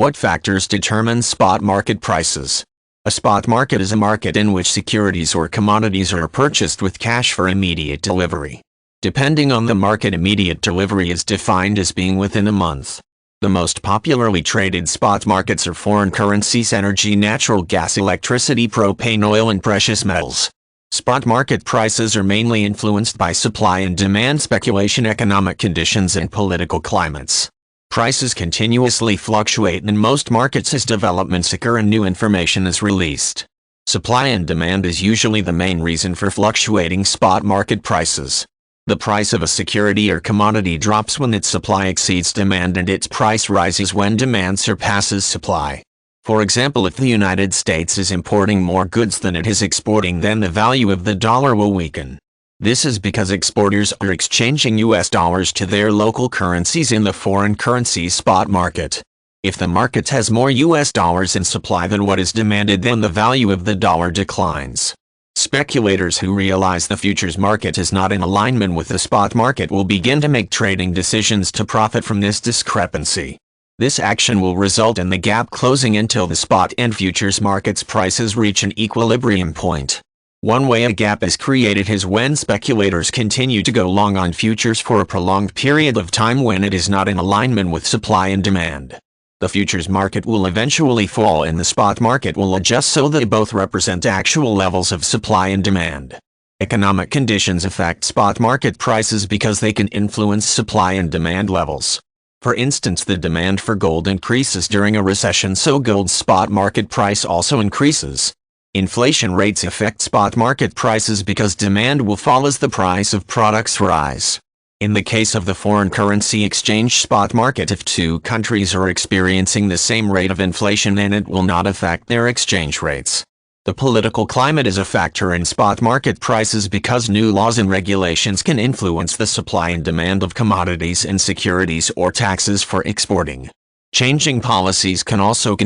What factors determine spot market prices? A spot market is a market in which securities or commodities are purchased with cash for immediate delivery. Depending on the market, immediate delivery is defined as being within a month. The most popularly traded spot markets are foreign currencies, energy, natural gas, electricity, propane, oil, and precious metals. Spot market prices are mainly influenced by supply and demand speculation, economic conditions, and political climates. Prices continuously fluctuate in most markets as developments occur and new information is released. Supply and demand is usually the main reason for fluctuating spot market prices. The price of a security or commodity drops when its supply exceeds demand, and its price rises when demand surpasses supply. For example, if the United States is importing more goods than it is exporting, then the value of the dollar will weaken. This is because exporters are exchanging US dollars to their local currencies in the foreign currency spot market. If the market has more US dollars in supply than what is demanded, then the value of the dollar declines. Speculators who realize the futures market is not in alignment with the spot market will begin to make trading decisions to profit from this discrepancy. This action will result in the gap closing until the spot and futures markets prices reach an equilibrium point. One way a gap is created is when speculators continue to go long on futures for a prolonged period of time when it is not in alignment with supply and demand. The futures market will eventually fall and the spot market will adjust so they both represent actual levels of supply and demand. Economic conditions affect spot market prices because they can influence supply and demand levels. For instance, the demand for gold increases during a recession, so gold's spot market price also increases. Inflation rates affect spot market prices because demand will fall as the price of products rise. In the case of the foreign currency exchange spot market, if two countries are experiencing the same rate of inflation, then it will not affect their exchange rates. The political climate is a factor in spot market prices because new laws and regulations can influence the supply and demand of commodities and securities, or taxes for exporting. Changing policies can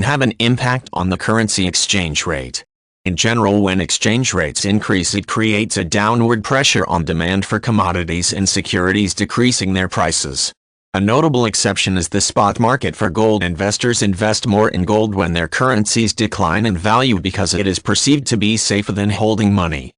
have an impact on the currency exchange rate. In general, when exchange rates increase, it creates a downward pressure on demand for commodities and securities, decreasing their prices. A notable exception is the spot market for gold. Investors invest more in gold when their currencies decline in value because it is perceived to be safer than holding money.